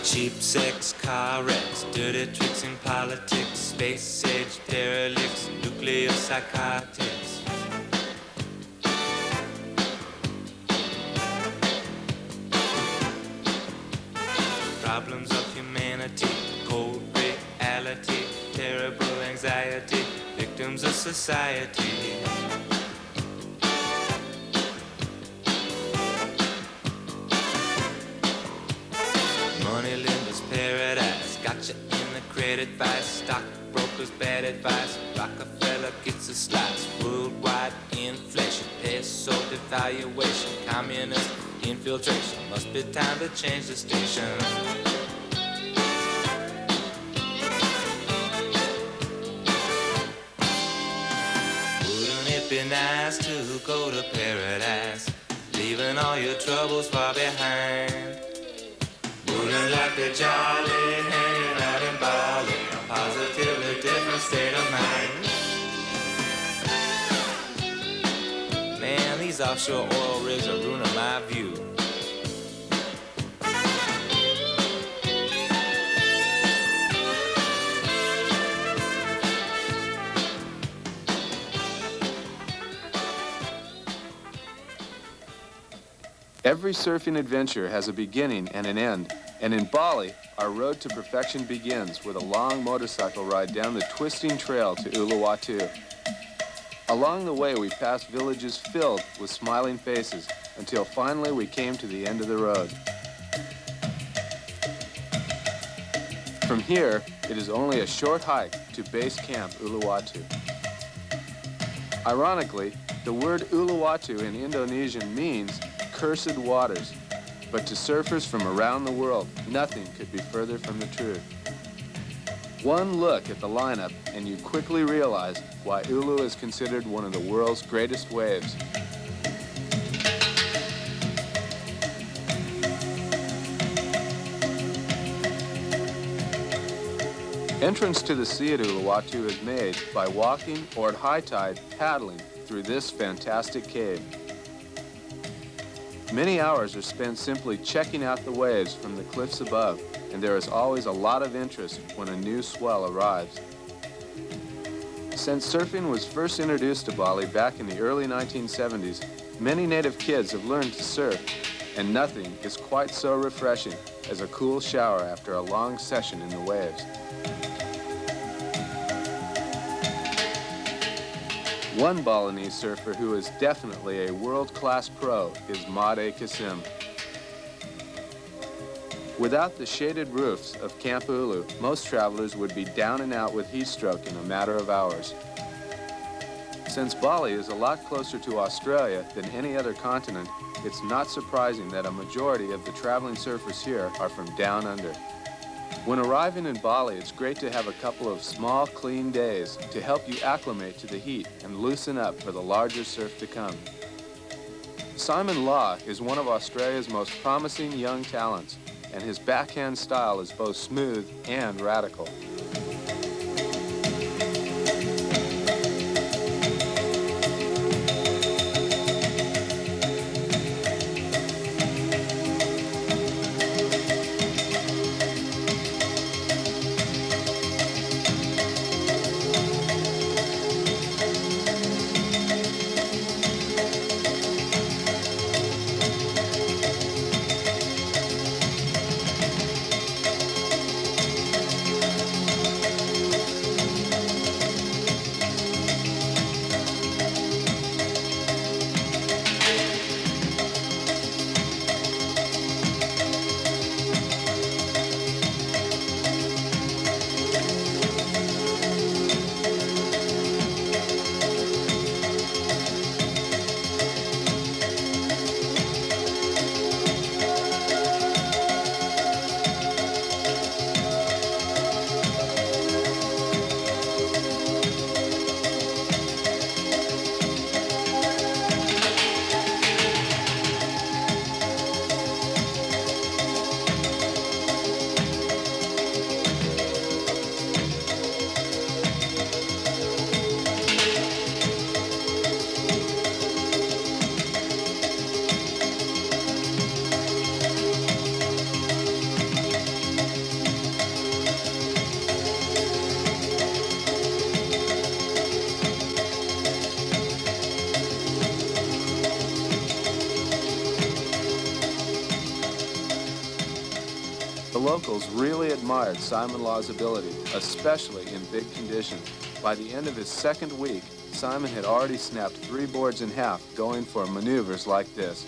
Cheap sex, car wrecks, dirty tricks in politics, space age derelicts, nuclear psychotics. Problems of humanity, cold reality, terrible anxiety, victims of society. Money lender's paradise, gotcha in the credit vice, stockbrokers bad advice, Rockefeller gets a slice, worldwide inflation, peso devaluation, communist infiltration, must be time to change the station. Wouldn't it be nice to go to paradise, leaving all your troubles far behind? Wouldn't like be jolly, hanging out in Bali, a positively different state of mind. Man, these offshore oil rigs are ruining my view. Every surfing adventure has a beginning and an end, and in Bali, our road to perfection begins with a long motorcycle ride down the twisting trail to Uluwatu. Along the way, we passed villages filled with smiling faces until finally we came to the end of the road. From here, it is only a short hike to base camp Uluwatu. Ironically, the word Uluwatu in Indonesian means cursed waters, but to surfers from around the world, nothing could be further from the truth. One look at the lineup and you quickly realize why Ulu is considered one of the world's greatest waves. Entrance to the sea at Uluwatu is made by walking or at high tide paddling through this fantastic cave. Many hours are spent simply checking out the waves from the cliffs above, and there is always a lot of interest when a new swell arrives. Since surfing was first introduced to Bali back in the early 1970s, many native kids have learned to surf, and nothing is quite so refreshing as a cool shower after a long session in the waves. One Balinese surfer who is definitely a world-class pro is Made Kasim. Without the shaded roofs of Camp Ulu, most travelers would be down and out with heat stroke in a matter of hours. Since Bali is a lot closer to Australia than any other continent, it's not surprising that a majority of the traveling surfers here are from down under. When arriving in Bali, it's great to have a couple of small, clean days to help you acclimate to the heat and loosen up for the larger surf to come. Simon Law is one of Australia's most promising young talents, and his backhand style is both smooth and radical. locals really admired Simon Law's ability, especially in big conditions. By the end of his second week, Simon had already snapped 3 boards in half, going for maneuvers like this.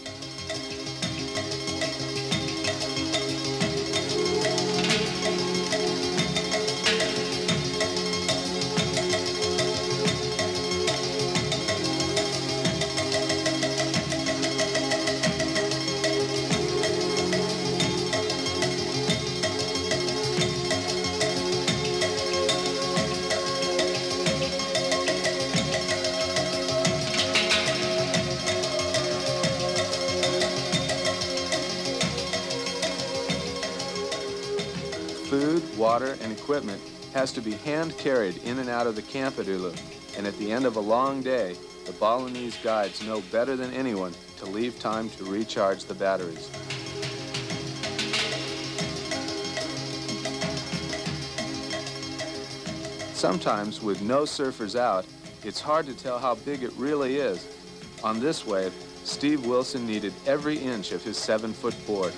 Food, water, and equipment has to be hand-carried in and out of the camp at Ulu, and at the end of a long day, the Balinese guides know better than anyone to leave time to recharge the batteries. Sometimes, with no surfers out, it's hard to tell how big it really is. On this wave, Steve Wilson needed every inch of his 7-foot board.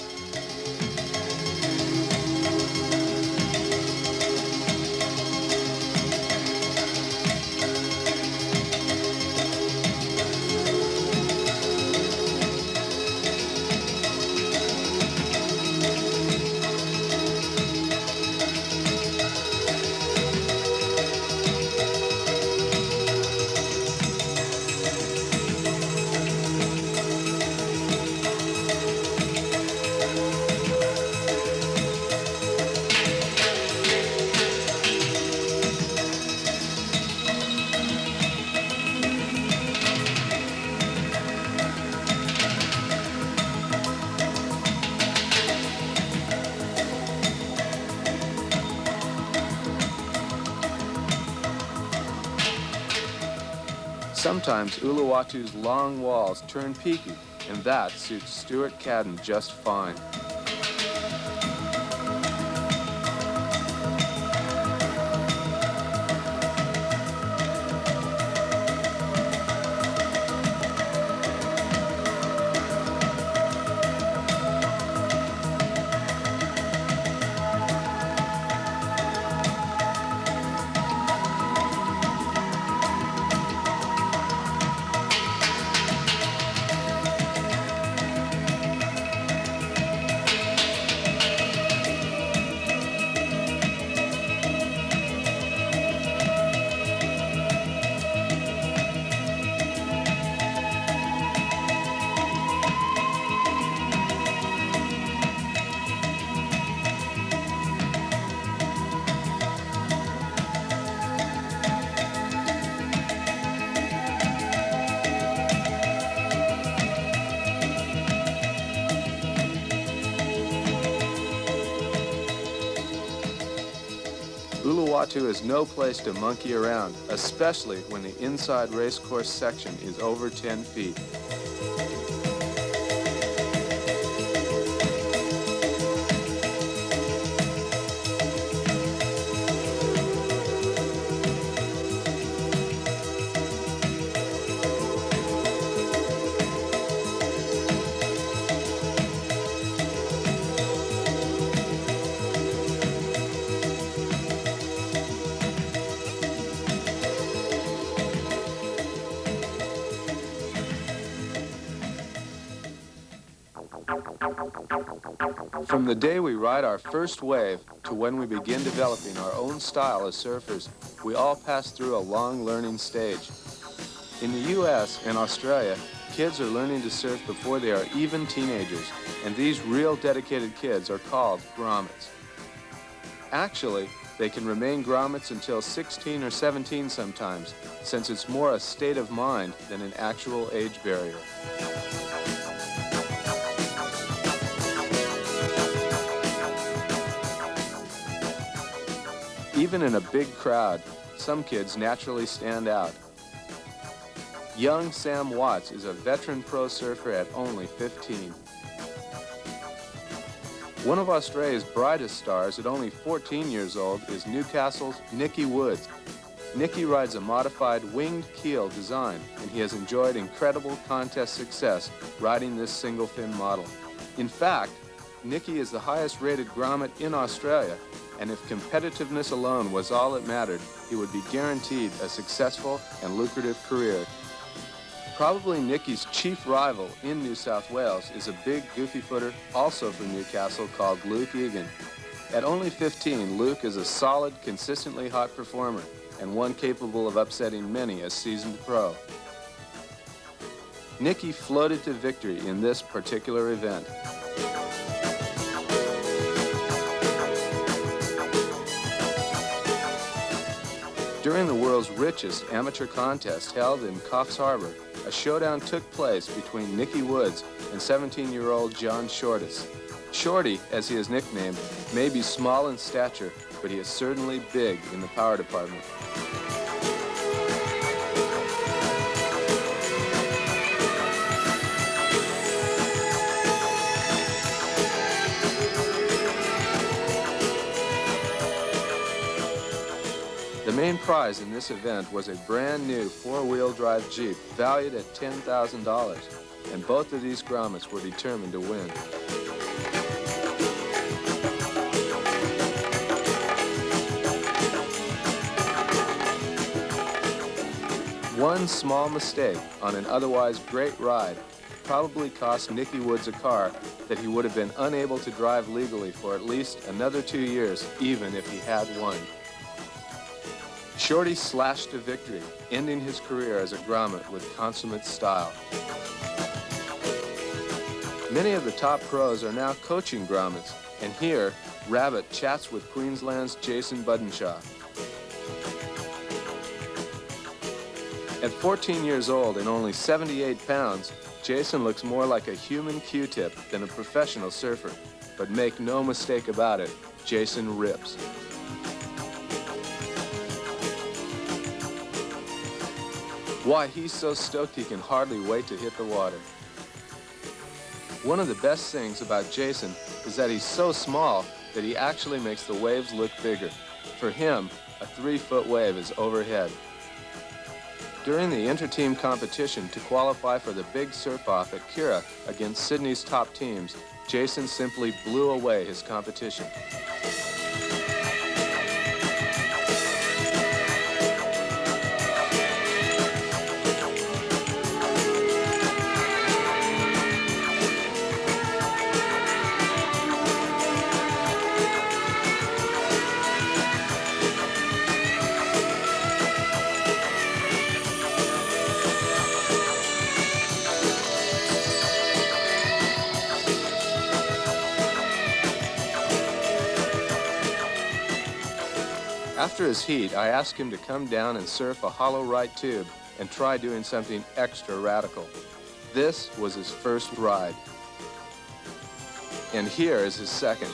Sometimes Uluwatu's long walls turn peaky, and that suits Stuart Cadden just fine. Uluwatu is no place to monkey around, especially when the inside racecourse section is over 10 feet. From the day we ride our first wave to when we begin developing our own style as surfers, we all pass through a long learning stage. In the US and Australia, kids are learning to surf before they are even teenagers, and these real dedicated kids are called grommets. Actually, they can remain grommets until 16 or 17 sometimes, since it's more a state of mind than an actual age barrier. Even in a big crowd, some kids naturally stand out. Young Sam Watts is a veteran pro surfer at only 15. One of Australia's brightest stars at only 14 years old is Newcastle's Nicky Woods. Nicky rides a modified winged keel design, and he has enjoyed incredible contest success riding this single fin model. In fact, Nicky is the highest-rated grommet in Australia, and if competitiveness alone was all that mattered, he would be guaranteed a successful and lucrative career. Probably Nicky's chief rival in New South Wales is a big, goofy footer, also from Newcastle, called Luke Egan. At only 15, Luke is a solid, consistently hot performer, and one capable of upsetting many a seasoned pro. Nicky floated to victory in this particular event. During the world's richest amateur contest held in Coffs Harbour, a showdown took place between Nicky Woods and 17-year-old John Shortis. Shorty, as he is nicknamed, may be small in stature, but he is certainly big in the power department. The main prize in this event was a brand new four-wheel drive Jeep valued at $10,000, and both of these grommets were determined to win. One small mistake on an otherwise great ride probably cost Nicky Woods a car that he would have been unable to drive legally for at least another 2 years, even if he had won. Shorty slashed to victory, ending his career as a grommet with consummate style. Many of the top pros are now coaching grommets, and here, Rabbit chats with Queensland's Jason Budenshaw. At 14 years old and only 78 pounds, Jason looks more like a human Q-tip than a professional surfer. But make no mistake about it, Jason rips. Why, he's so stoked he can hardly wait to hit the water. One of the best things about Jason is that he's so small that he actually makes the waves look bigger. For him, a 3-foot wave is overhead. During the inter-team competition to qualify for the big surf-off at Kira against Sydney's top teams, Jason simply blew away his competition. After his heat, I asked him to come down and surf a hollow right tube and try doing something extra radical. This was his first ride. And here is his second.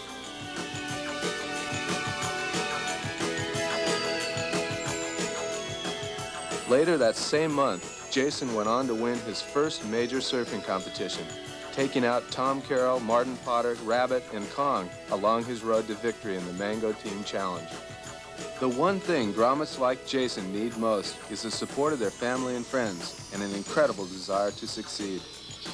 Later that same month, Jason went on to win his first major surfing competition, taking out Tom Carroll, Martin Potter, Rabbit, and Kong along his road to victory in the Mango Team Challenge. The one thing grommets like Jason need most is the support of their family and friends and an incredible desire to succeed.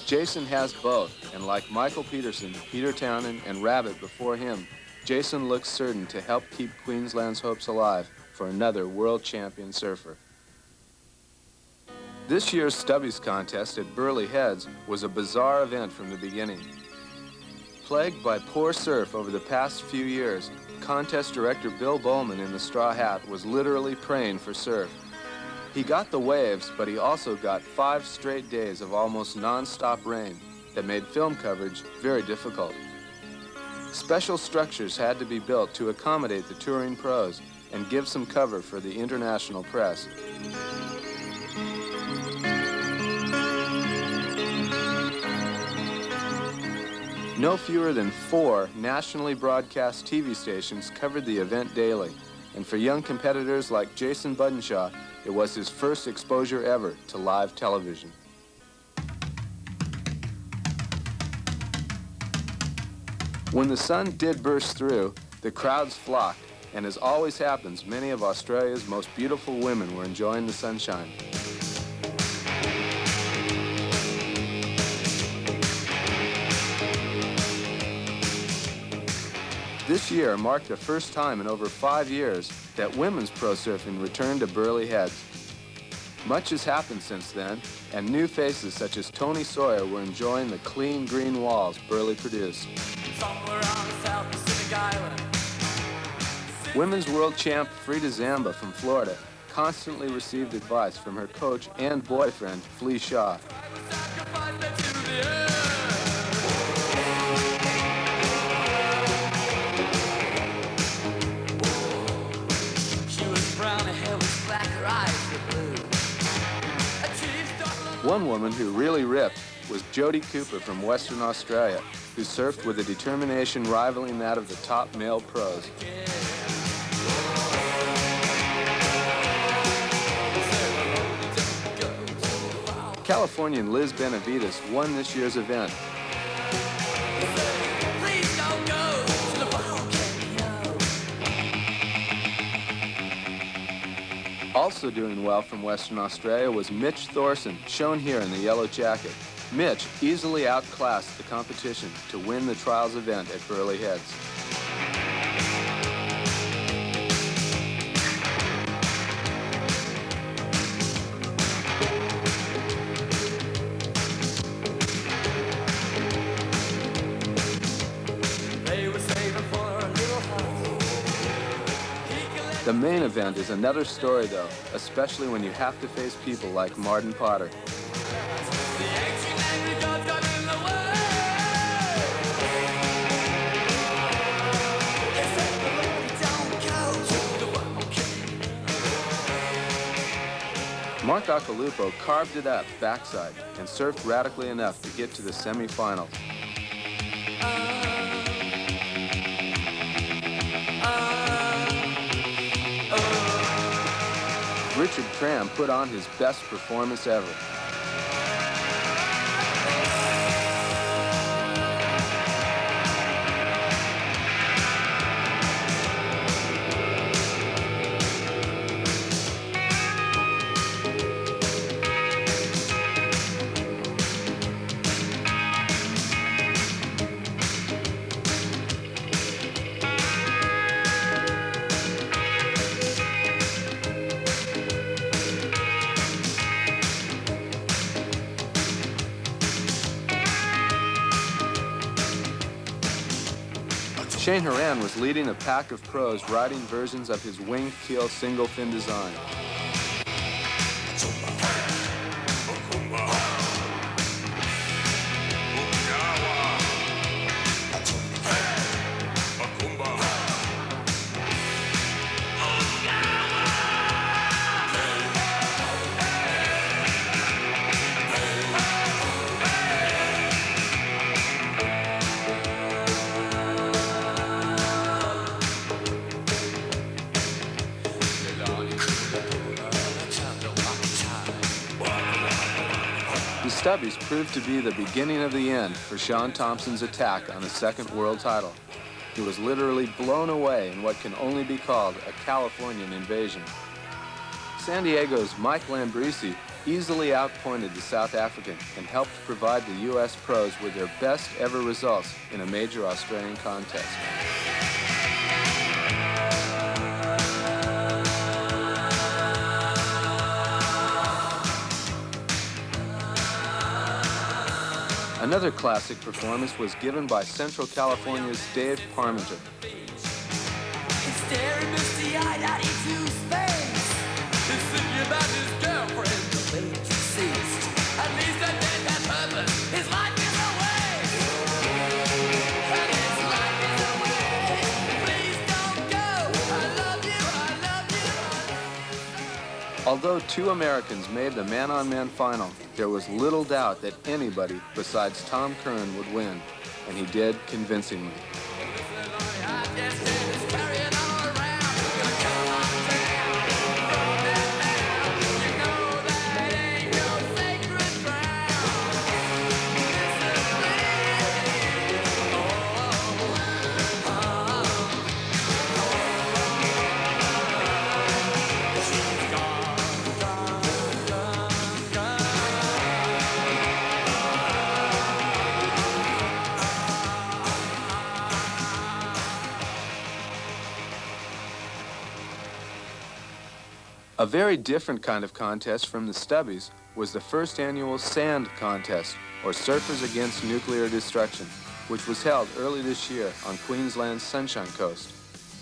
Jason has both, and like Michael Peterson, Peter Townend, and Rabbit before him, Jason looks certain to help keep Queensland's hopes alive for another world champion surfer. This year's Stubbies contest at Burley Heads was a bizarre event from the beginning. Plagued by poor surf over the past few years, contest director Bill Bowman in the straw hat was literally praying for surf. He got the waves, but he also got 5 straight days of almost non-stop rain that made film coverage very difficult. Special structures had to be built to accommodate the touring pros and give some cover for the international press. No fewer than 4 nationally broadcast TV stations covered the event daily, and for young competitors like Jason Budenshaw, it was his first exposure ever to live television. When the sun did burst through, the crowds flocked, and as always happens, many of Australia's most beautiful women were enjoying the sunshine. This year marked the first time in over 5 years that women's pro surfing returned to Burley Heads. Much has happened since then, and new faces such as Tony Sawyer were enjoying the clean green walls Burley produced. Somewhere on the South Pacific Island. Women's world champ Frida Zamba from Florida constantly received advice from her coach and boyfriend, Flea Shaw. One woman who really ripped was Jodie Cooper from Western Australia, who surfed with a determination rivaling that of the top male pros. Californian Liz Benavides won this year's event. Also doing well from Western Australia was Mitch Thorson, shown here in the yellow jacket. Mitch easily outclassed the competition to win the trials event at Burley Heads. The main event is another story, though, especially when you have to face people like Martin Potter. Mark Akalupo carved it up backside and surfed radically enough to get to the semifinals. Richard Tram put on his best performance ever. Shane Horan was leading a pack of pros riding versions of his winged keel single fin design. Stubbies proved to be the beginning of the end for Sean Thompson's attack on a second world title. He was literally blown away in what can only be called a Californian invasion. San Diego's Mike Lambrisi easily outpointed the South African and helped provide the U.S. pros with their best ever results in a major Australian contest. Another classic performance was given by Central California's Dave Parmenter. Although two Americans made the man-on-man final, there was little doubt that anybody besides Tom Curran would win, and he did convincingly. A very different kind of contest from the Stubbies was the first annual Sand Contest, or Surfers Against Nuclear Destruction, which was held early this year on Queensland's Sunshine Coast.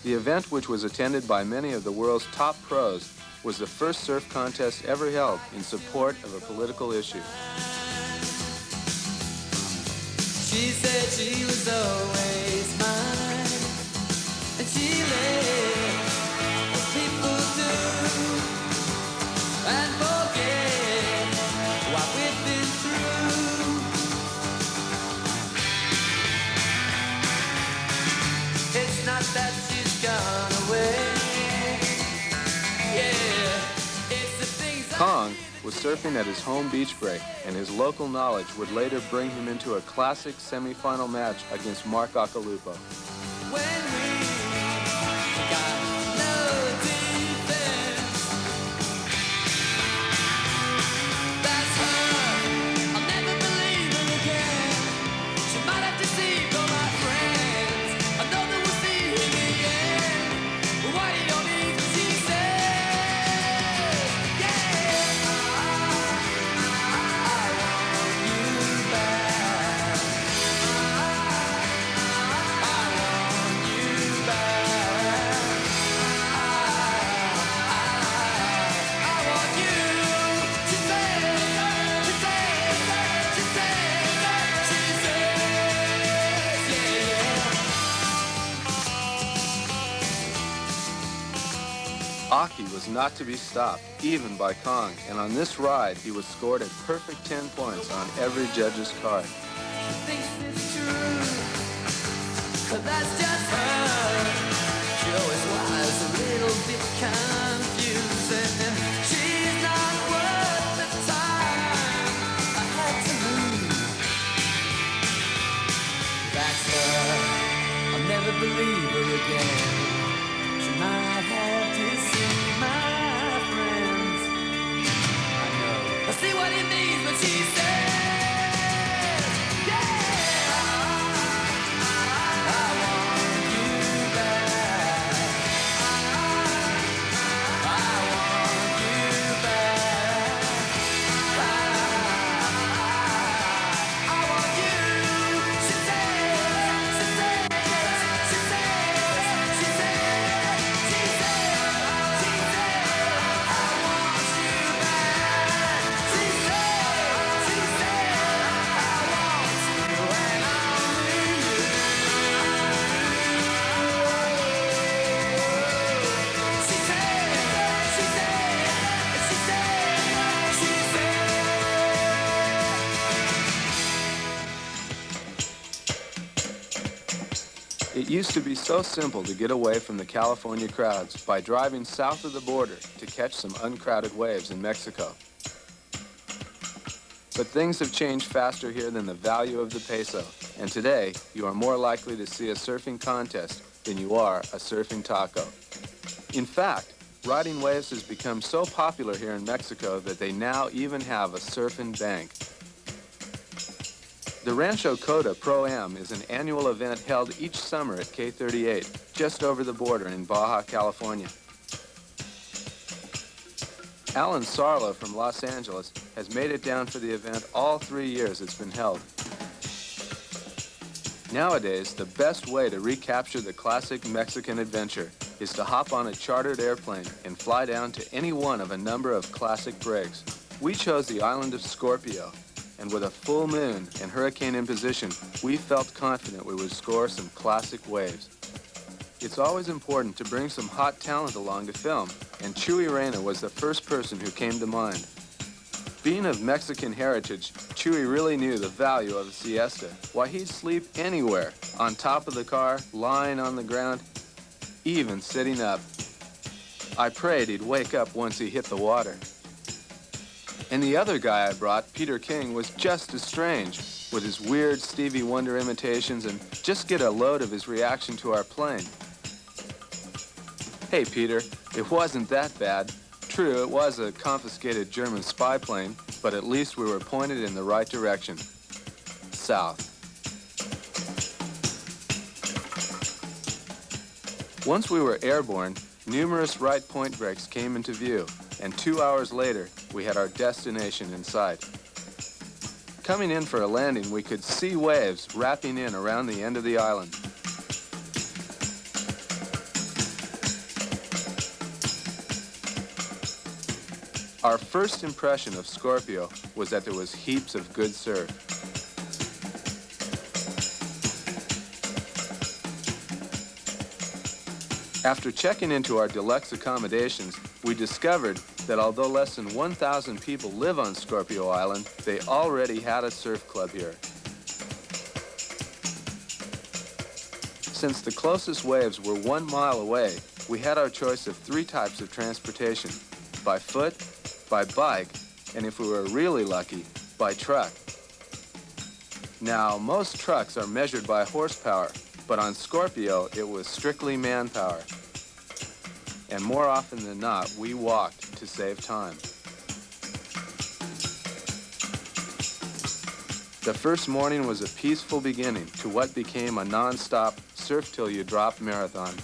The event, which was attended by many of the world's top pros, was the first surf contest ever held in support of a political issue. She said she was always mine, and she let people do and forget what we've been through. It's not that she's gone away. Yeah, it's the things Kong was surfing at his home beach break, and his local knowledge would later bring him into a classic semi-final match against Mark Akalupo. when we got no defense. That's her. I'll never believe her again. She might have deceived all my friends. I know that we'll see in the end. But why do you believe what she says? Yeah, I want you back. I want you back. I want you. She says, she says, she says, she says, yeah. Aki was not to be stopped, even by Kong, and on this ride he was scored a perfect 10 points on every judge's card. Thinks it's true, 'cause that's just her. She always was a little bit confusing. She's not worth the time I had to lose. That's her. I'll never believe her again. She might have deceived my friends. I know. I see what it means when she says, yeah, I want you back. I want you back. I want you. She says, she says, she says, she says, she says, she says, I want you back. She says, she says, I want you and only you. She says, she says, she says, she says. It used to be so simple to get away from the California crowds by driving south of the border to catch some uncrowded waves in Mexico. But things have changed faster here than the value of the peso, and today you are more likely to see a surfing contest than you are a surfing taco. In fact, riding waves has become so popular here in Mexico that they now even have a surfing bank. The Rancho Coda Pro-Am is an annual event held each summer at K38, just over the border in Baja, California. Alan Sarlo from Los Angeles has made it down for the event all 3 years it's been held. Nowadays, the best way to recapture the classic Mexican adventure is to hop on a chartered airplane and fly down to any one of a number of classic breaks. We chose the island of Scorpio, and with a full moon and hurricane in position, we felt confident we would score some classic waves. It's always important to bring some hot talent along to film, and Chuy Reyna was the first person who came to mind. Being of Mexican heritage, Chuy really knew the value of a siesta. Why, he'd sleep anywhere, on top of the car, lying on the ground, even sitting up. I prayed he'd wake up once he hit the water. And the other guy I brought, Peter King, was just as strange, with his weird Stevie Wonder imitations, and just get a load of his reaction to our plane. Hey, Peter, it wasn't that bad. True, it was a confiscated German spy plane, but at least we were pointed in the right direction. South. Once we were airborne, Numerous right point breaks came into view, and 2 hours later, we had our destination in sight. Coming in for a landing, we could see waves wrapping in around the end of the island. Our first impression of Scorpio was that there was heaps of good surf. After checking into our deluxe accommodations, we discovered that although less than 1,000 people live on Scorpio Island, they already had a surf club here. Since the closest waves were 1 mile away, we had our choice of 3 types of transportation: by foot, by bike, and if we were really lucky, by truck. Now, most trucks are measured by horsepower, but on Scorpio, it was strictly manpower. And more often than not, we walked to save time. The first morning was a peaceful beginning to what became a non-stop surf till you drop marathon.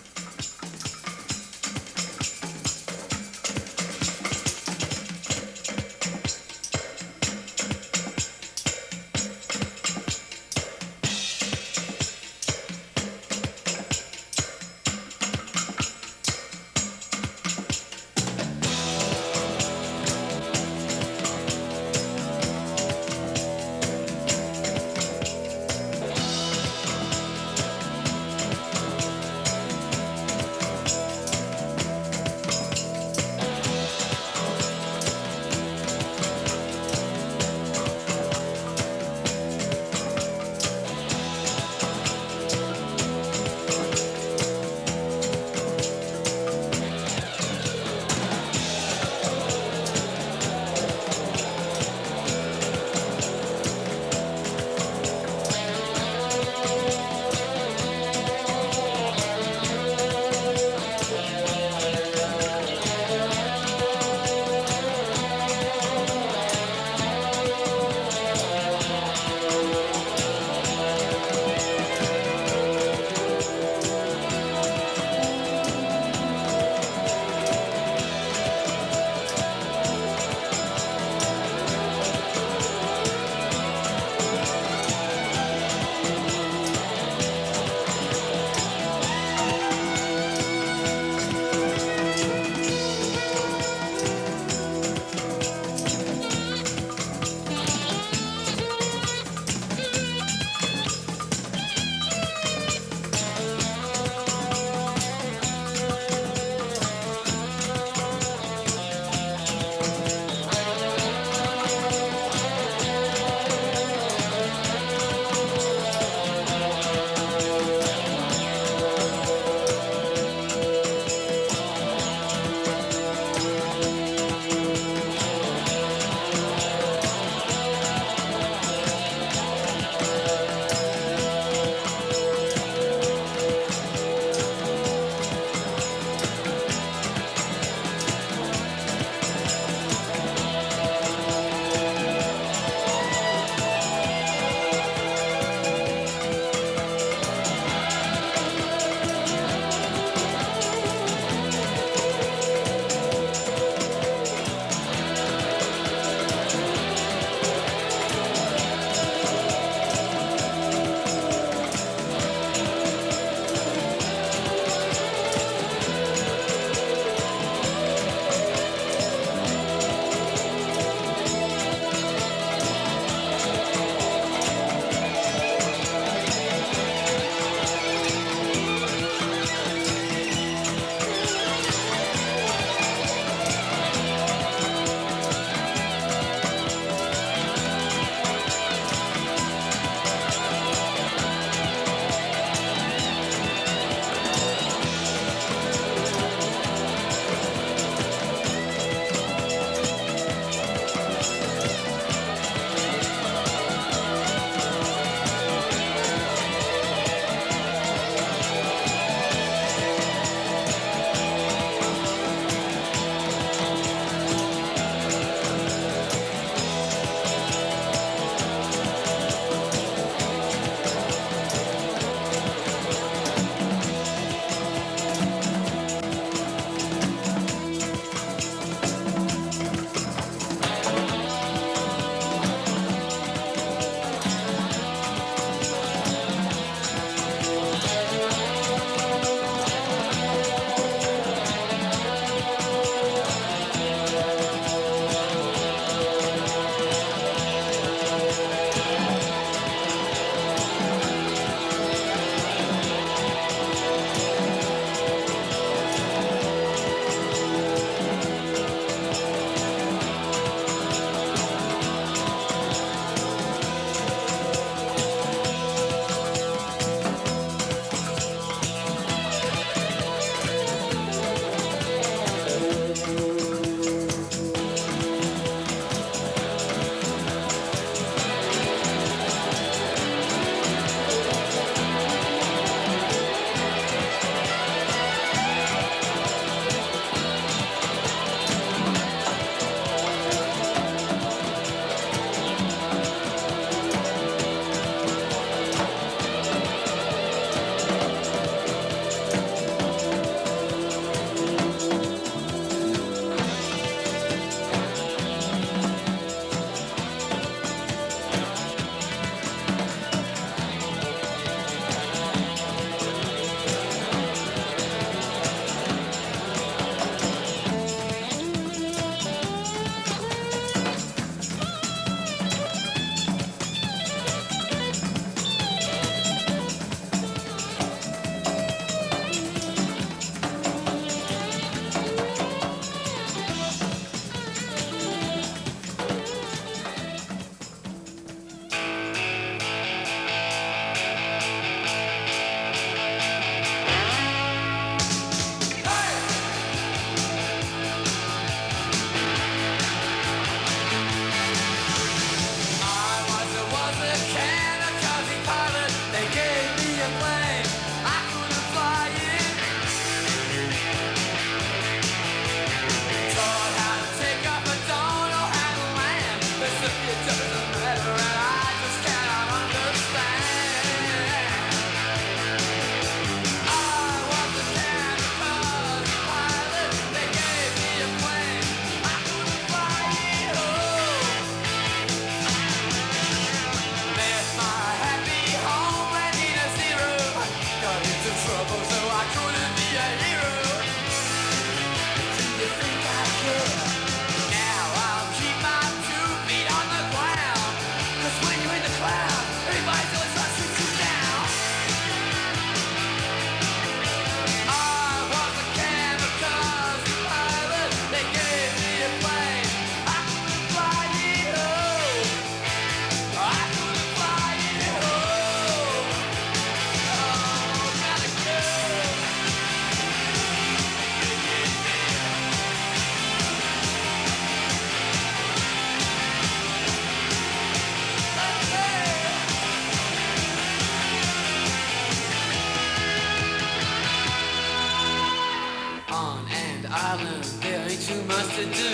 on, and I learned there ain't too much to do.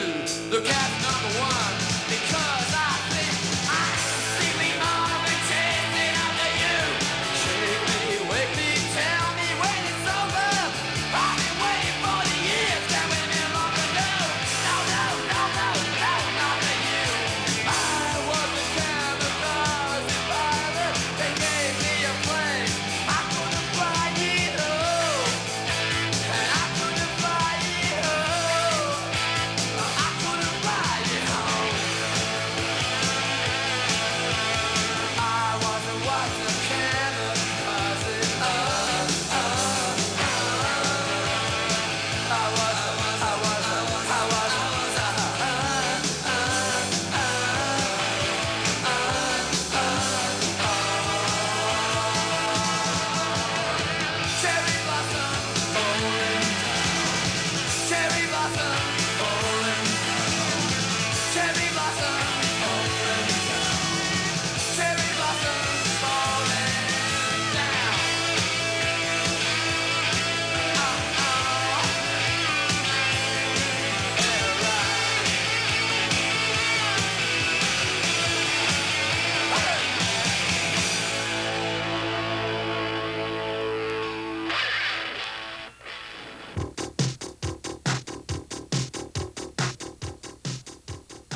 Look at number one, because I think I see me on the chasing after you. Shake me, wake me, tell me when it's over. I've been waiting for the years, can't wait any longer. No, no, no, no, no, no, not for you. I was a kamikaze pilot. They gave me a plane. I couldn't fly it home, and I couldn't fly it home. I couldn't fly it home. I was a kamikaze. Cherry blossom, falling down. Cherry blossom, falling down. Cherry blossom, falling down. Cherry blossom, falling down.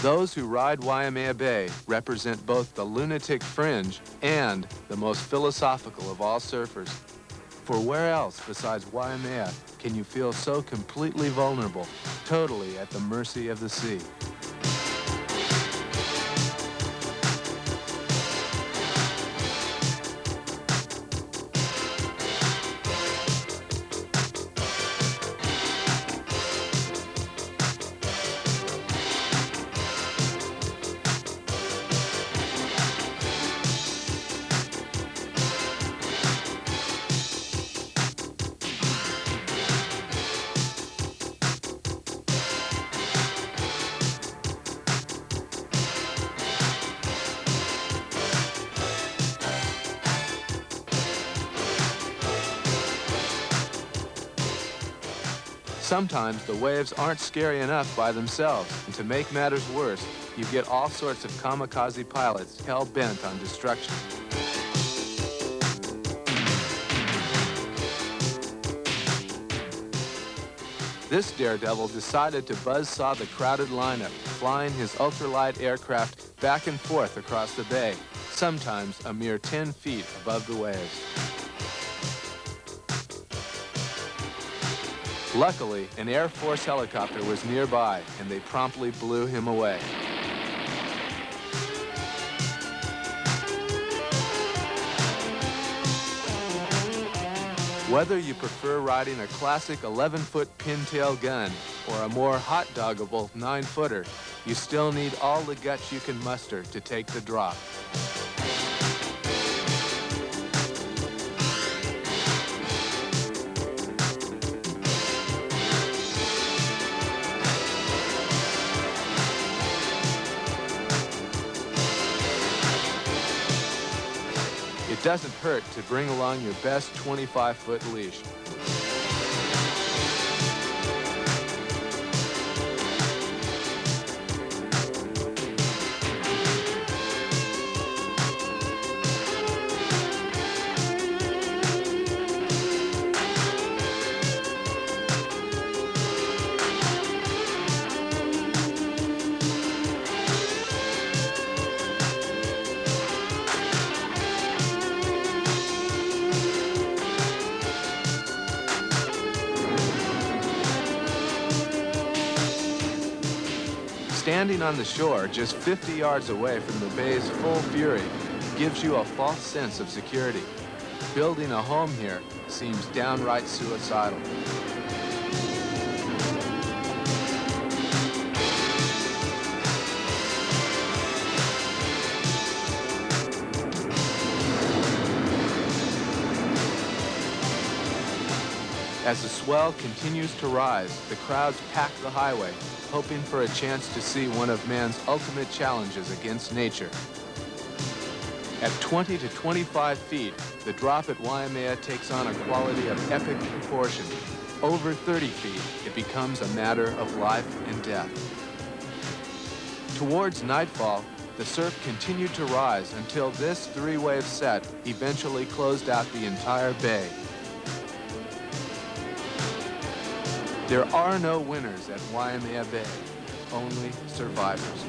Those who ride Waimea Bay represent both the lunatic fringe and the most philosophical of all surfers. For where else besides Waimea can you feel so completely vulnerable, totally at the mercy of the sea? Sometimes the waves aren't scary enough by themselves, and to make matters worse, you get all sorts of kamikaze pilots hell-bent on destruction. This daredevil decided to buzzsaw the crowded lineup, flying his ultralight aircraft back and forth across the bay, sometimes a mere 10 feet above the waves. Luckily, an Air Force helicopter was nearby, and they promptly blew him away. Whether you prefer riding a classic 11-foot pintail gun or a more hot-doggable 9-footer, you still need all the guts you can muster to take the drop. It doesn't hurt to bring along your best 25-foot leash. Standing on the shore just 50 yards away from the bay's full fury gives you a false sense of security. Building a home here seems downright suicidal. As the swell continues to rise, the crowds pack the highway, hoping for a chance to see one of man's ultimate challenges against nature. At 20 to 25 feet, the drop at Waimea takes on a quality of epic proportion, over 30 feet, it becomes a matter of life and death. Towards nightfall, the surf continued to rise until this three-wave set eventually closed out the entire bay. There are no winners at Waimea Bay, only survivors.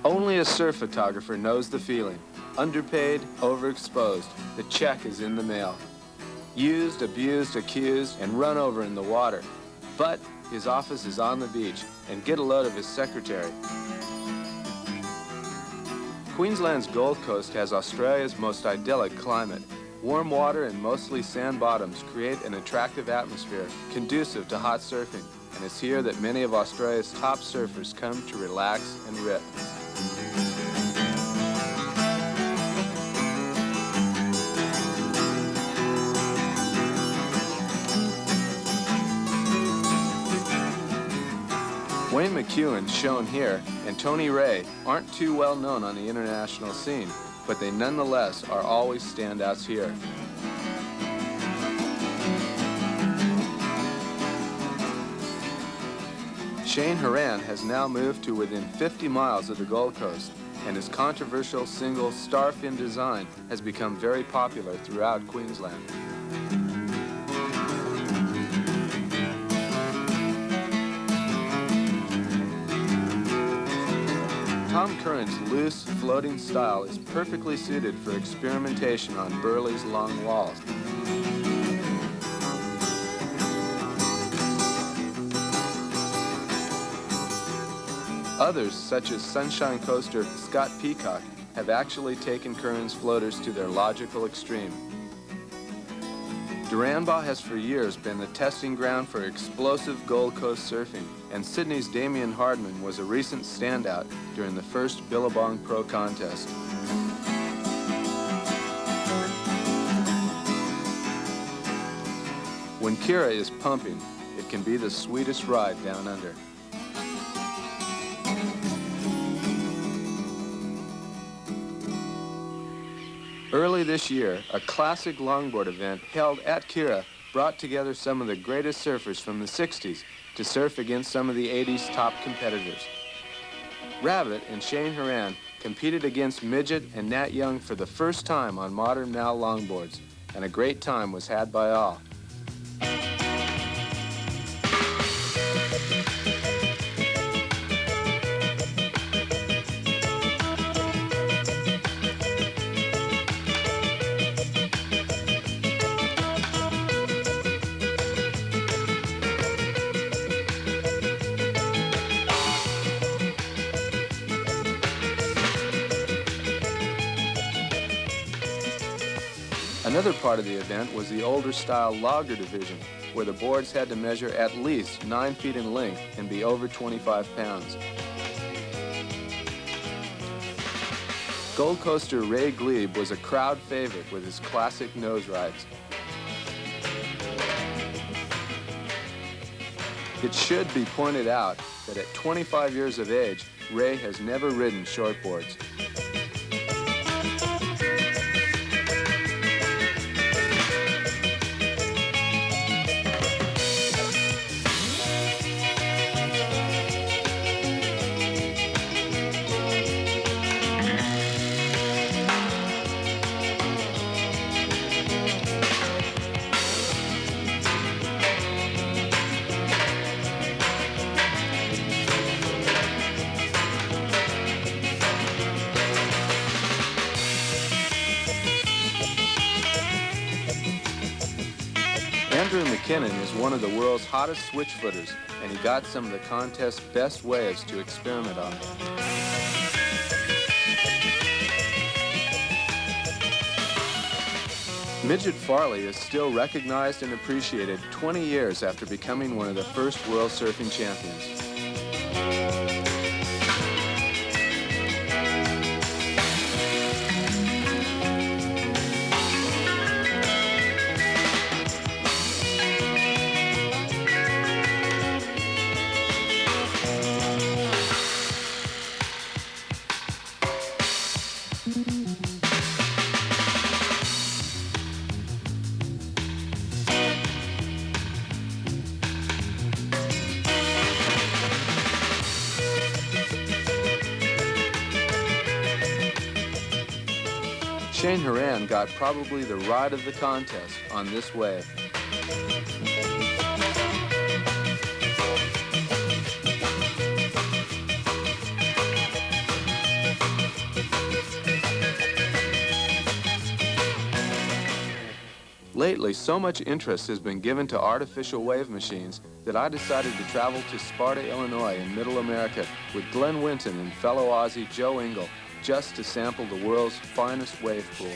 Only a surf photographer knows the feeling. Underpaid, overexposed, the check is in the mail. Used, abused, accused, and run over in the water. But his office is on the beach, and get a load of his secretary. Queensland's Gold Coast has Australia's most idyllic climate. Warm water and mostly sand bottoms create an attractive atmosphere conducive to hot surfing, and it's here that many of Australia's top surfers come to relax and rip. Wayne McEwen, shown here, and Tony Ray aren't too well known on the international scene, but they nonetheless are always standouts here. Shane Horan has now moved to within 50 miles of the Gold Coast, and his controversial single Starfin design has become very popular throughout Queensland. Tom Curran's loose, floating style is perfectly suited for experimentation on Burley's long walls. Others, such as Sunshine Coaster Scott Peacock, have actually taken Curran's floaters to their logical extreme. Duranbah has for years been the testing ground for explosive Gold Coast surfing, and Sydney's Damien Hardman was a recent standout during the first Billabong Pro contest. When Kira is pumping, it can be the sweetest ride down under. Early this year, a classic longboard event held at Kira brought together some of the greatest surfers from the 60s to surf against some of the 80s top competitors. Rabbit and Shane Horan competed against Midget and Nat Young for the first time on modern Mal longboards, and a great time was had by all. Another part of the event was the older style logger division, where the boards had to measure at least 9 feet in length and be over 25 pounds. Gold Coaster Ray Glebe was a crowd favorite with his classic nose rides. It should be pointed out that at 25 years of age, Ray has never ridden shortboards. Andrew McKinnon is one of the world's hottest switchfooters, and he got some of the contest's best waves to experiment on. Midget Farley is still recognized and appreciated 20 years after becoming one of the first world surfing champions. Shane Horan got probably the ride of the contest on this wave. Lately, so much interest has been given to artificial wave machines that I decided to travel to Sparta, Illinois in Middle America with Glenn Winton and fellow Aussie Joe Engle just to sample the world's finest wave pool.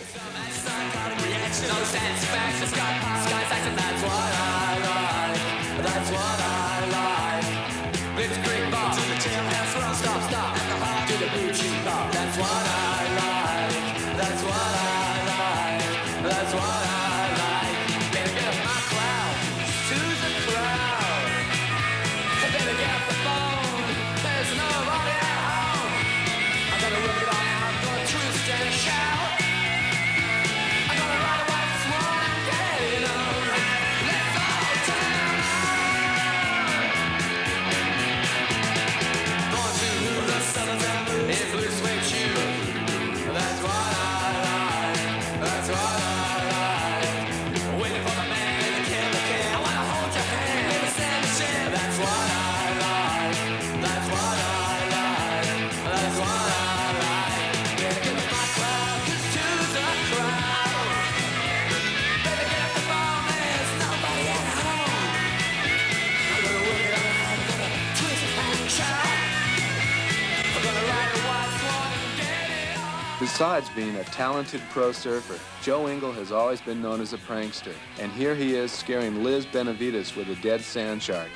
Besides being a talented pro surfer, Joe Engle has always been known as a prankster, and here he is scaring Liz Benavides with a dead sand shark.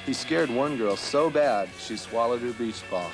He scared one girl so bad, she swallowed her beach ball.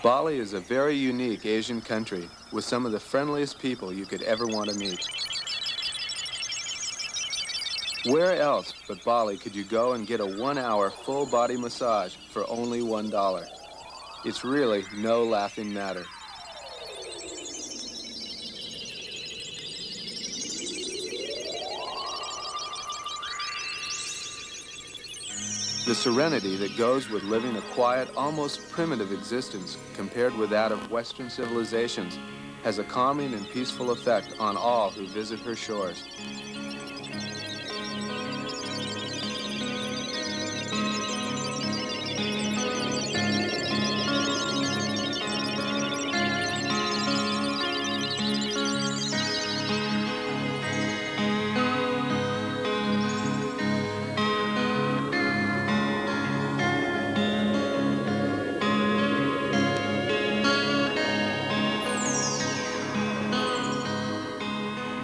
Bali is a very unique Asian country with some of the friendliest people you could ever want to meet. Where else but Bali could you go and get a 1-hour full-body massage for only $1? It's really no laughing matter. The serenity that goes with living a quiet, almost primitive existence compared with that of Western civilizations has a calming and peaceful effect on all who visit her shores.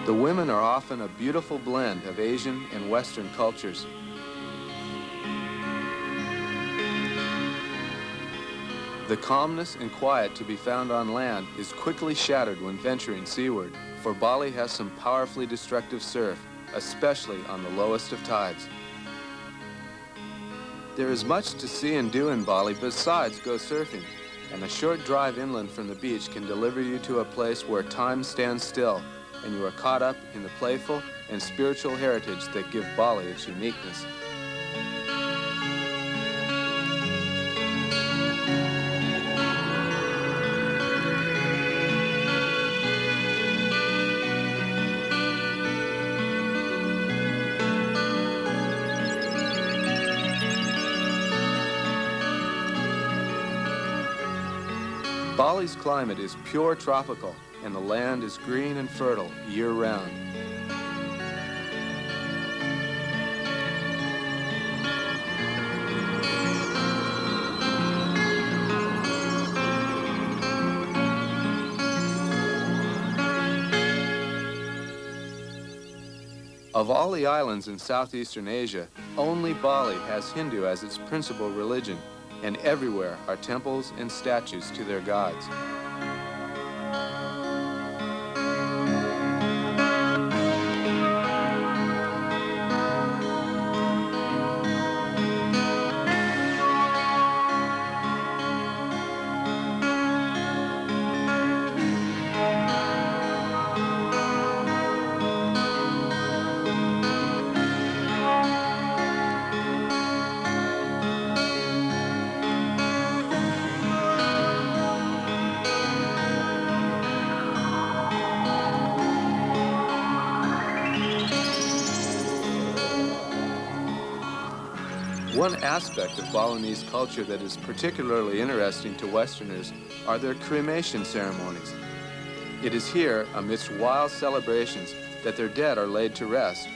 The women are often a beautiful blend of Asian and Western cultures. The calmness and quiet to be found on land is quickly shattered when venturing seaward, for Bali has some powerfully destructive surf, especially on the lowest of tides. There is much to see and do in Bali besides go surfing, and a short drive inland from the beach can deliver you to a place where time stands still and you are caught up in the playful and spiritual heritage that give Bali its uniqueness. Bali's climate is pure tropical, and the land is green and fertile year-round. Of all the islands in Southeastern Asia, only Bali has Hindu as its principal religion, and everywhere are temples and statues to their gods. One aspect of Balinese culture that is particularly interesting to Westerners are their cremation ceremonies. It is here, amidst wild celebrations, that their dead are laid to rest.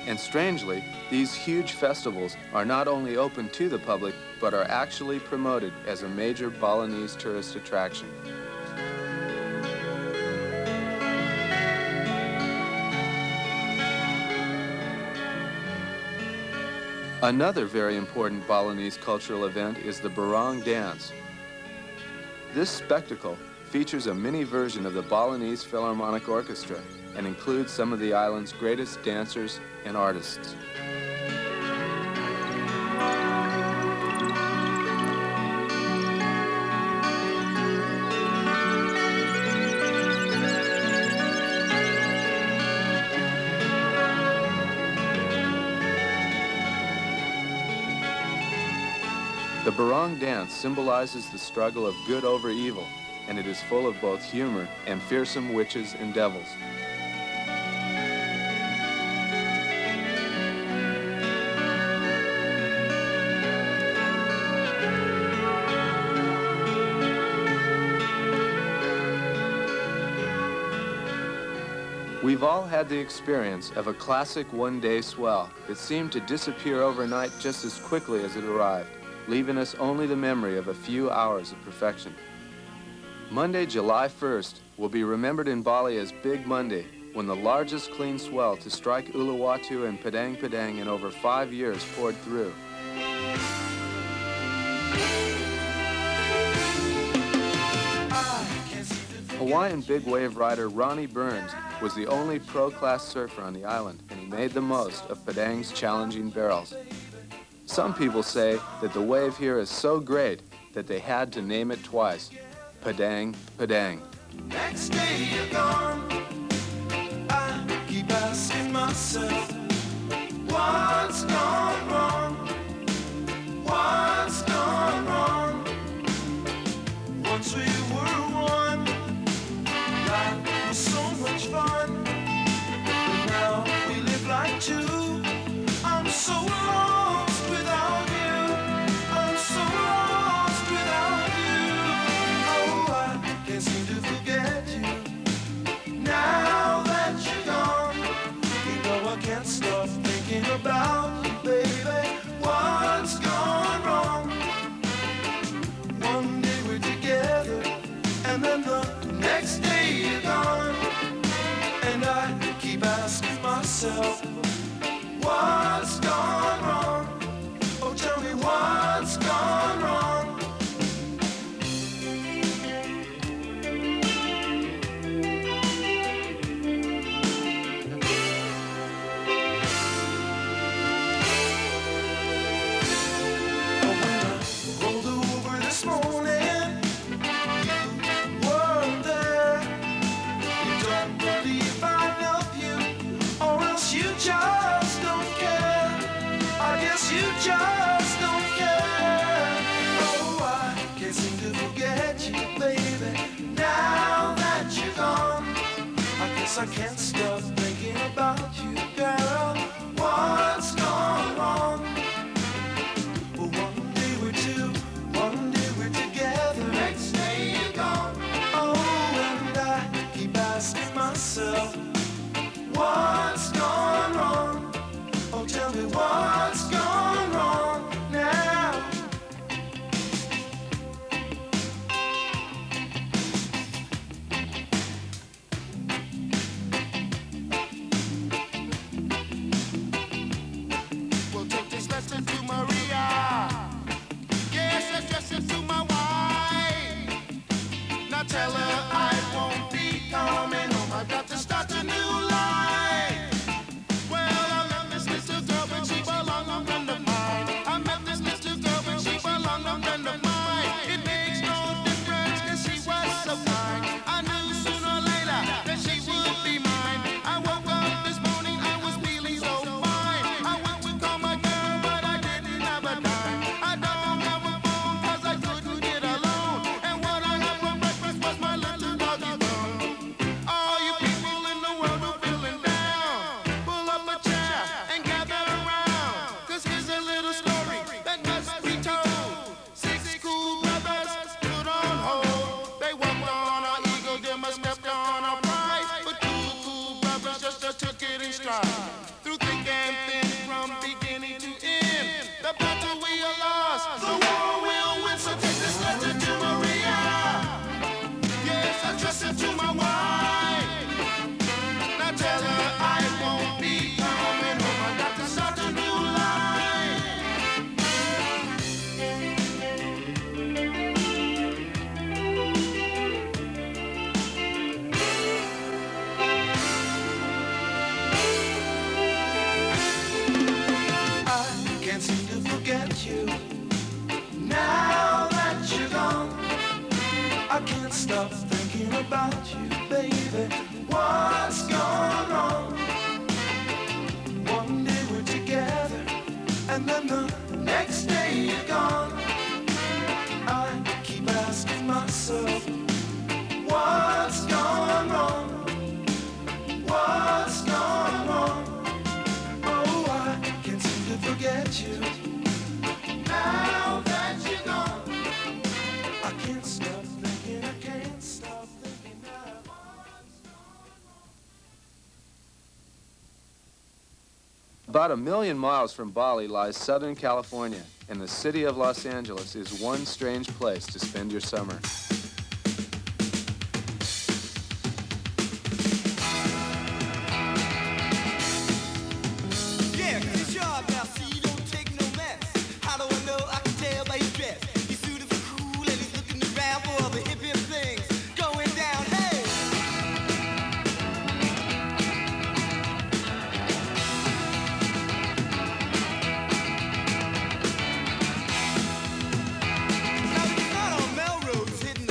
And strangely, these huge festivals are not only open to the public, but are actually promoted as a major Balinese tourist attraction. Another very important Balinese cultural event is the Barong dance. This spectacle features a mini version of the Balinese Philharmonic Orchestra and includes some of the island's greatest dancers and artists. The Barong dance symbolizes the struggle of good over evil, and it is full of both humor and fearsome witches and devils. We've all had the experience of a classic one-day swell that seemed to disappear overnight just as quickly as it arrived, leaving us only the memory of a few hours of perfection. Monday, July 1st, will be remembered in Bali as Big Monday, when the largest clean swell to strike Uluwatu and Padang in over 5 years poured through. Hawaiian big wave rider Ronnie Burns was the only pro-class surfer on the island, and he made the most of Padang's challenging barrels. Some people say that the wave here is so great that they had to name it twice, Padang, Padang. Next day you're gone, I keep asking myself, what's gone wrong? What's gone wrong? Once we were one, life was so much fun, but now we live like two. I'm so lost without you. I'm so lost without you. Oh, I can't seem to forget you. Now that you're gone, you know I can't stop thinking about you, baby. What's gone wrong? One day we're together, and then the next day you're gone. And I keep asking myself, what's gone wrong? Oh, tell me what's gone wrong? Oh, when I rolled over this morning, you weren't there. You don't believe I love you, or else you just don't care. I guess you just don't care. Oh, I can't seem to forget you, baby. Now that you're gone, I guess I can't stop thinking about you, girl. What's gone wrong? Well, one day we're two, one day we're together. Next day you're gone. address it to Maria. Yes, address it to my wife. Now tell her I won't be coming home. I've got to start a new life. Well, I met this little girl when she belonged a friend of mine. I met this little girl when she belonged a friend of mine. It makes no difference 'cause she was so kind. I knew sooner or later that she would be mine. I woke up this morning, I was feeling so fine. I went to call my girl, but I didn't have a dime. I don't have a phone 'cause I couldn't get alone. And what I had for breakfast was my little doggy bone. All you people in the world are feeling down. Pull up a chair and gather around. 'Cause here's a little story that must be told. 6 cool brothers stood on hold. They walked on our ego, they must stepped on our pride. But 2 cool brothers just took it in stride. Through thick and thin, from beginning to end, the battle we are lost, the war will win. So take this letter to Maria. Yes, I trust it to my wife. Now tell her I won't be coming home. I got to start a new life. I can't seem to forget you. Now that you're gone, I can't stop thinking about you, baby. What's gone wrong? One day we're together, and then the next day you're gone. I keep asking myself, what's gone wrong? What's gone wrong? Oh, I can't seem to forget you. Now that you're gone, I can't stop thinking, I can't stop thinking now. About 1,000,000 miles from Bali lies Southern California, and the city of Los Angeles is one strange place to spend your summer. Yeah, good job now, see you don't take no mess. How do I know? I can tell by his dress. His suit is cool and he's looking around for all the hip things going down. Hey! Now the sun on Melrose hitting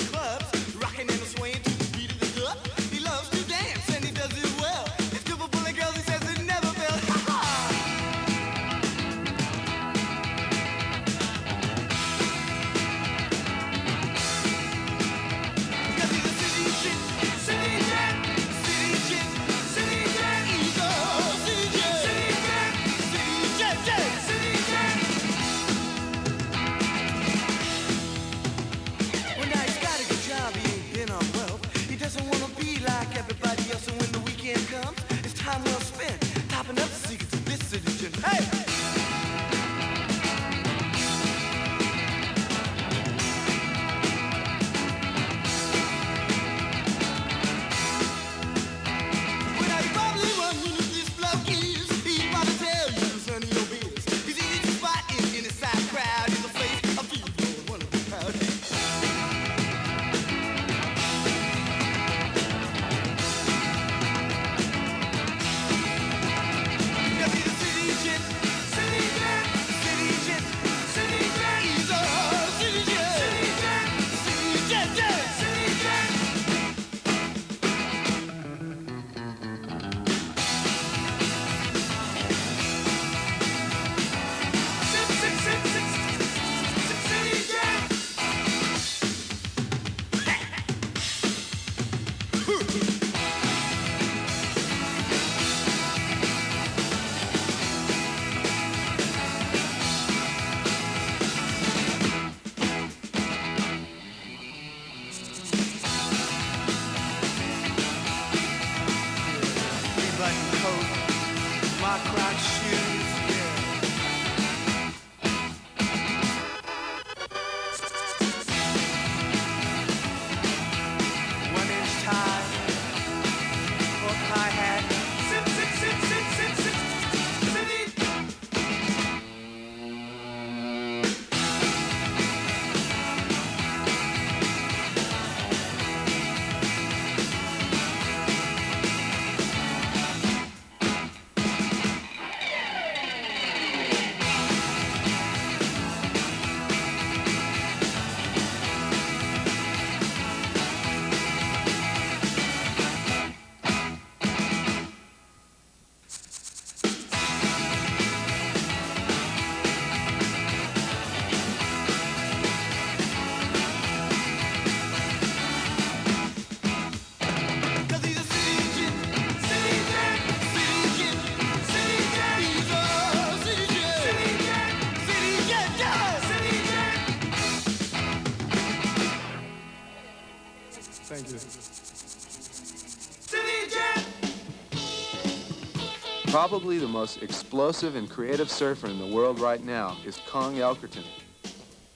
Probably the most explosive and creative surfer in the world right now is Kong Elkerton.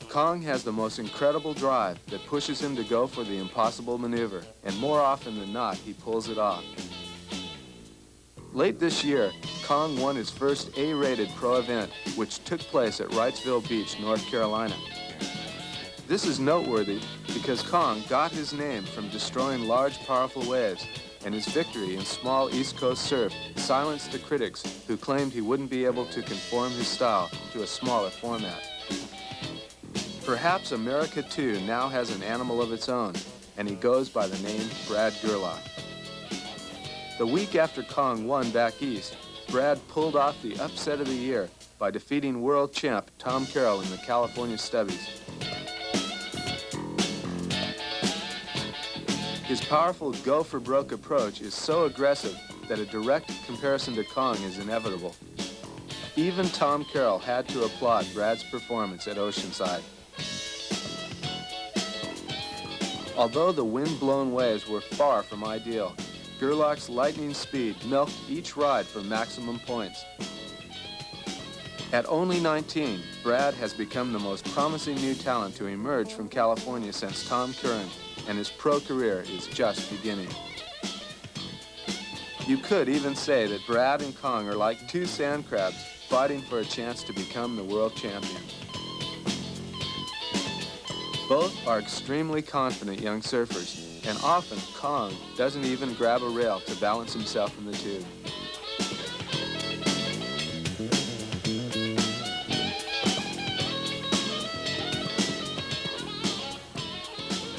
Kong has the most incredible drive that pushes him to go for the impossible maneuver, and more often than not, he pulls it off. Late this year, Kong won his first A-rated pro event, which took place at Wrightsville Beach, North Carolina. This is noteworthy because Kong got his name from destroying large, powerful waves, and his victory in small East Coast surf silenced the critics who claimed he wouldn't be able to conform his style to a smaller format. Perhaps America, too, now has an animal of its own, and he goes by the name Brad Gerlach. The week after Kong won back east, Brad pulled off the upset of the year by defeating world champ Tom Carroll in the California Stubbies. His powerful go-for-broke approach is so aggressive that a direct comparison to Kong is inevitable. Even Tom Carroll had to applaud Brad's performance at Oceanside. Although the wind-blown waves were far from ideal, Gerlach's lightning speed milked each ride for maximum points. At only 19, Brad has become the most promising new talent to emerge from California since Tom Curran, and his pro career is just beginning. You could even say that Brad and Kong are like two sand crabs fighting for a chance to become the world champion. Both are extremely confident young surfers, and often Kong doesn't even grab a rail to balance himself in the tube.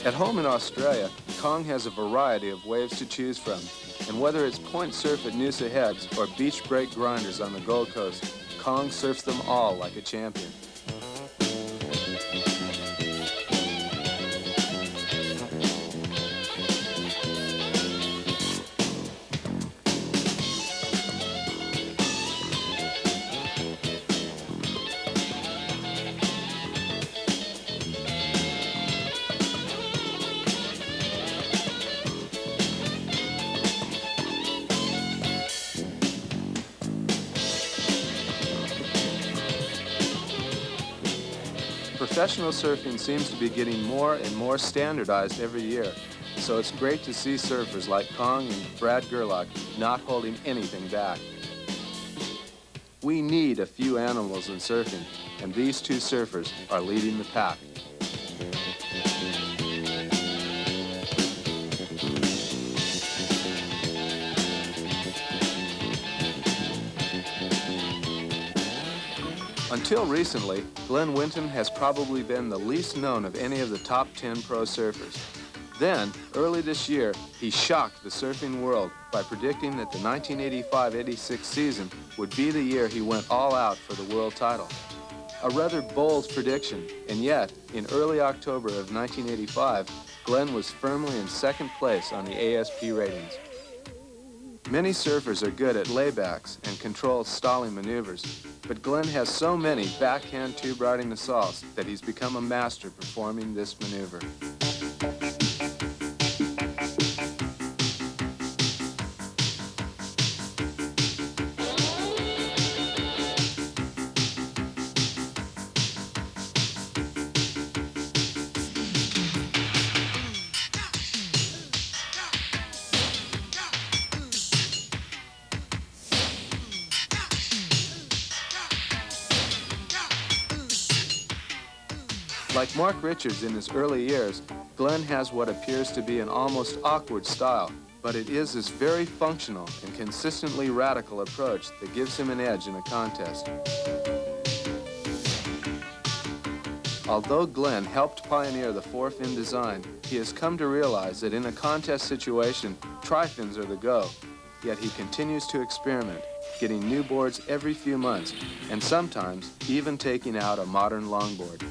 At home in Australia, Kong has a variety of waves to choose from, and whether it's point surf at Noosa Heads or beach break grinders on the Gold Coast, Kong surfs them all like a champion. Professional surfing seems to be getting more and more standardized every year, so it's great to see surfers like Kong and Brad Gerlach not holding anything back. We need a few animals in surfing, and these two surfers are leading the pack. Until recently, Glenn Winton has probably been the least known of any of the top 10 pro surfers. Then, early this year, he shocked the surfing world by predicting that the 1985-86 season would be the year he went all out for the world title. A rather bold prediction, and yet, in early October of 1985, Glenn was firmly in second place on the ASP ratings. Many surfers are good at laybacks and control stalling maneuvers, but Glenn has so many backhand tube riding assaults that he's become a master performing this maneuver. Like Mark Richards in his early years, Glenn has what appears to be an almost awkward style, but it is this very functional and consistently radical approach that gives him an edge in a contest. Although Glenn helped pioneer the four-fin design, he has come to realize that in a contest situation, tri-fins are the go, yet he continues to experiment, getting new boards every few months, and sometimes even taking out a modern longboard.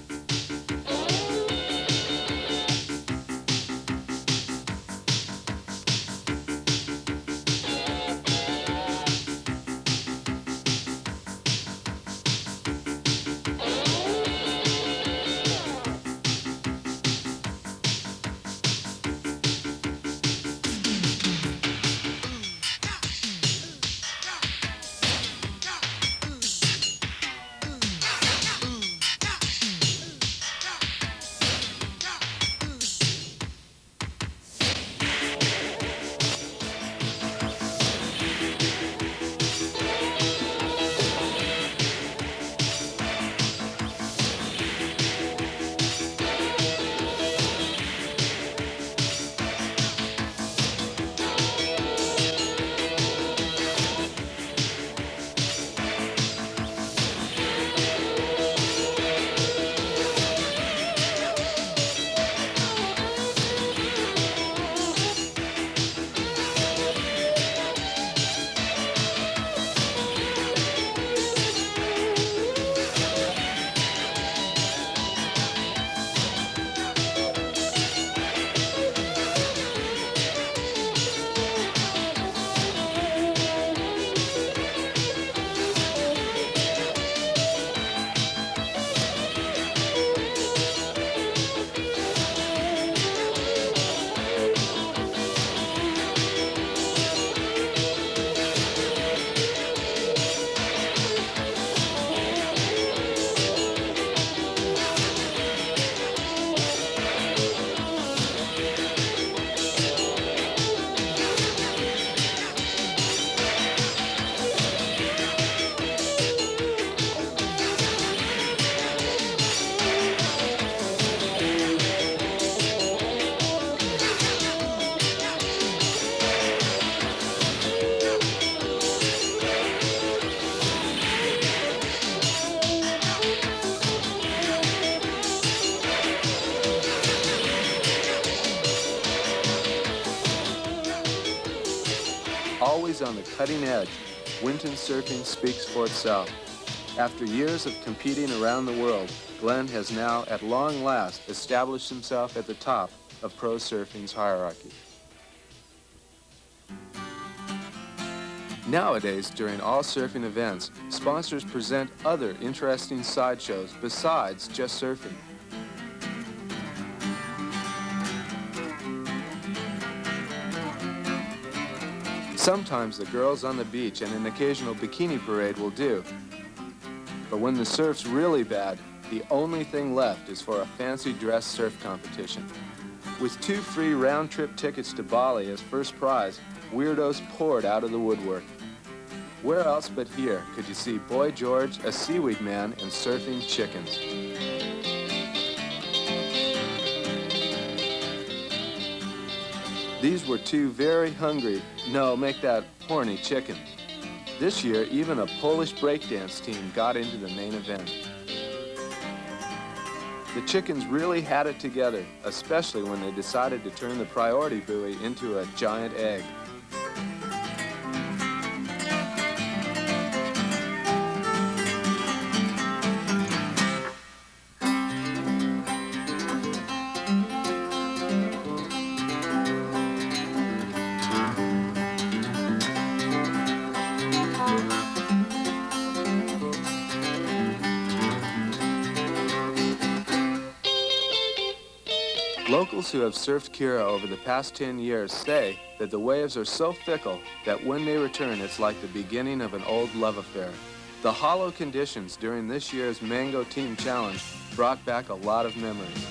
always on the cutting edge, Winton surfing speaks for itself. After years of competing around the world, Glenn has now, at long last, established himself at the top of pro surfing's hierarchy. Nowadays, during all surfing events, sponsors present other interesting sideshows besides just surfing. Sometimes the girls on the beach and an occasional bikini parade will do. But when the surf's really bad, the only thing left is for a fancy dress surf competition. With 2 free round-trip tickets to Bali as first prize, weirdos poured out of the woodwork. Where else but here could you see Boy George, a seaweed man, and surfing chickens? These were 2 very hungry, no, make that horny chickens. This year, even a Polish breakdance team got into the main event. The chickens really had it together, especially when they decided to turn the priority buoy into a giant egg. Locals who have surfed Kira over the past 10 years say that the waves are so fickle that when they return, it's like the beginning of an old love affair. The hollow conditions during this year's Mango Team Challenge brought back a lot of memories.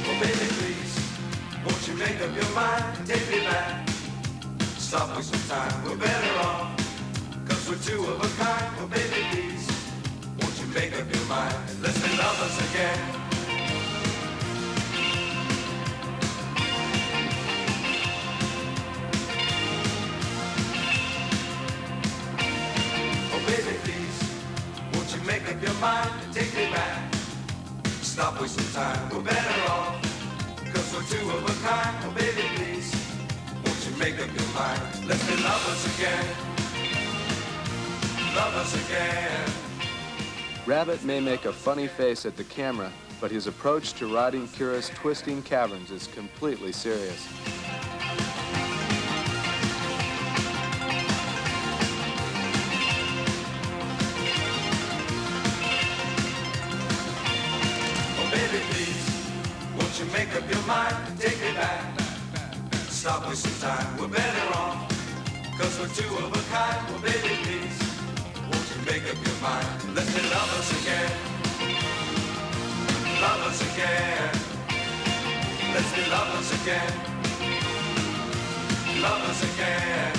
Oh baby, please, won't you make up your mind and take me back? Stop wasting time, we're better off. Cause we're 2 of a kind, oh baby please, won't you make up your mind and let's be lovers again. Oh baby please, won't you make up your mind and take me back? Stop wasting time, we're better off. Cause we're 2 of a kind, oh baby please, won't you make up your mind, let's be lovers again. Rabbit may make a funny face at the camera, but his approach to riding Kira's twisting caverns is completely serious. Oh baby please, won't you make up your mind and take me back? Stop wasting time, we're better off. Cause we're 2 of a kind, oh baby please, won't you make up your mind, let's be lovers again. Lovers again. Let's be lovers again. Lovers again.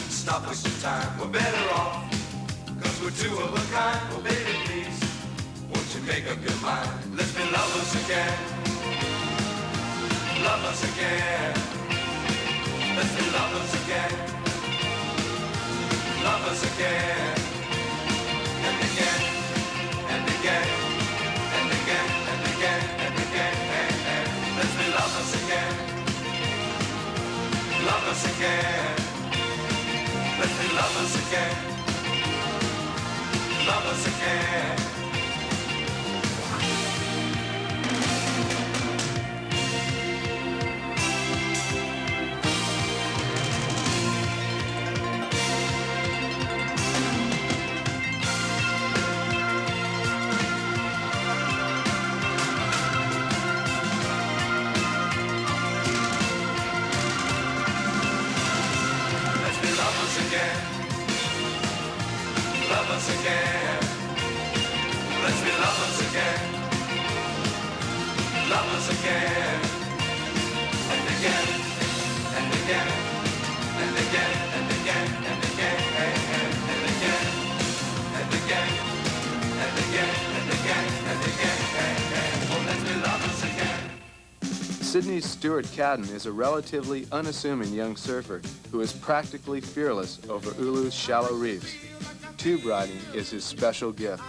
Stop wasting time, we're better off. Cause we're 2 of a kind, oh baby please, won't you make up your mind, let's be lovers again. Lovers again. Let's be lovers again. Lovers again. And again, and again, and again, and again, and again, and let's be lovers again. Lovers again. Let's be lovers again. Lovers again. us again. Let's be lovers again. Lovers again. And again. And again. And again. And again. And again. And again. And again. And again. And again. And again. Oh, let's be lovers again. Sydney's Stuart Cadden is a relatively unassuming young surfer who is practically fearless over Ulu's shallow reefs. Tube riding is his special gift.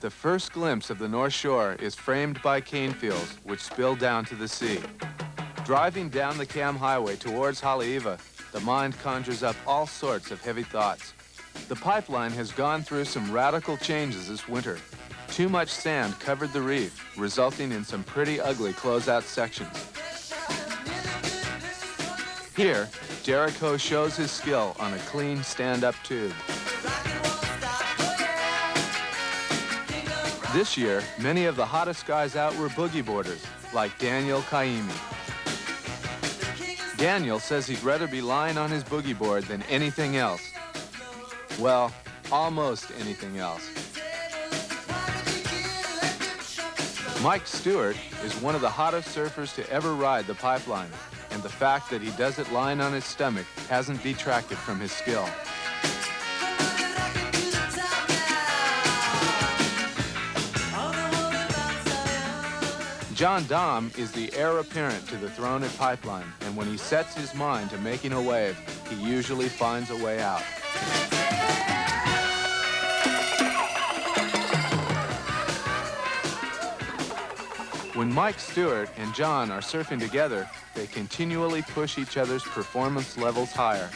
The first glimpse of the North Shore is framed by cane fields, which spill down to the sea. Driving down the Cam Highway towards Haleiwa, the mind conjures up all sorts of heavy thoughts. The pipeline has gone through some radical changes this winter. Too much sand covered the reef, resulting in some pretty ugly closeout sections. Here, Derek Ho shows his skill on a clean stand-up tube. This year, many of the hottest guys out were boogie boarders, like Daniel Kaimi. Daniel says he'd rather be lying on his boogie board than anything else. Well, almost anything else. Mike Stewart is one of the hottest surfers to ever ride the pipeline, and the fact that he does it lying on his stomach hasn't detracted from his skill. John Dom is the heir apparent to the throne at Pipeline, and when he sets his mind to making a wave, he usually finds a way out. When Mike Stewart and John are surfing together, they continually push each other's performance levels higher.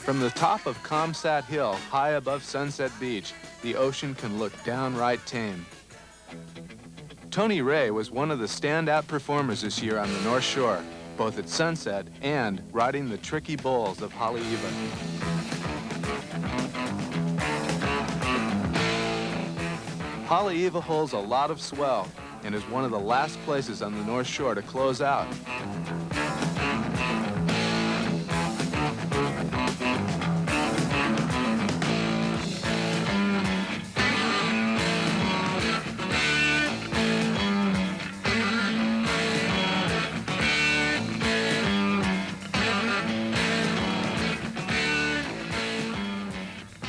From the top of Comsat Hill, high above Sunset Beach, the ocean can look downright tame. Tony Ray was one of the standout performers this year on the North Shore, both at sunset and riding the tricky bowls of Haleiwa. Haleiwa holds a lot of swell and is one of the last places on the North Shore to close out.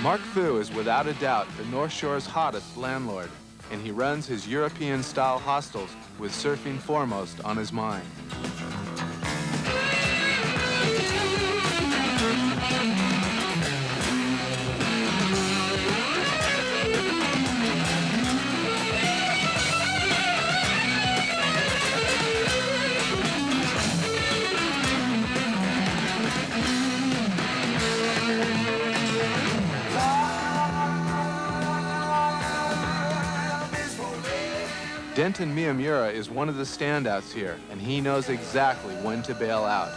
Mark Fu is without a doubt the North Shore's hottest landlord, and he runs his European-style hostels with surfing foremost on his mind. Denton Miyamura is one of the standouts here, and he knows exactly when to bail out.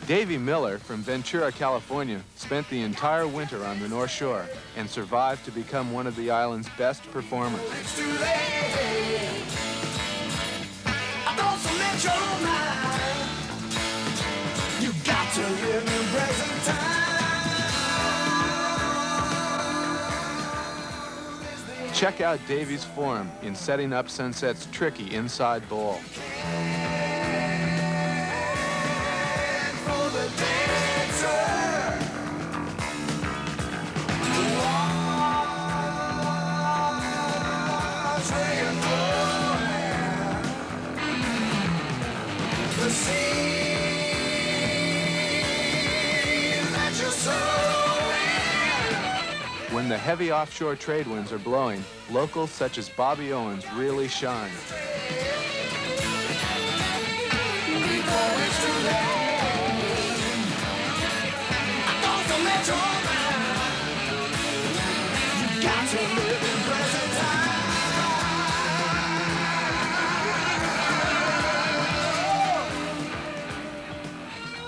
Davey Miller from Ventura, California, spent the entire winter on the North Shore and survived to become one of the island's best performers. Check out Davey's form in setting up Sunset's tricky inside bowl. When the heavy offshore trade winds are blowing, locals such as Bobby Owens really shine.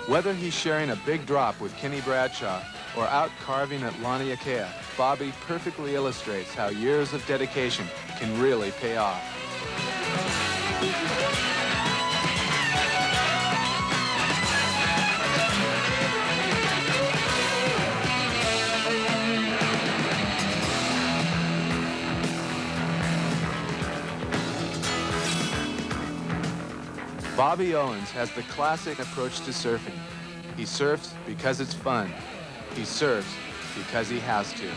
Whether he's sharing a big drop with Kenny Bradshaw or out carving at Laniakea, Bobby perfectly illustrates how years of dedication can really pay off. Bobby Owens has the classic approach to surfing. He surfs because it's fun. He surfs because he has to.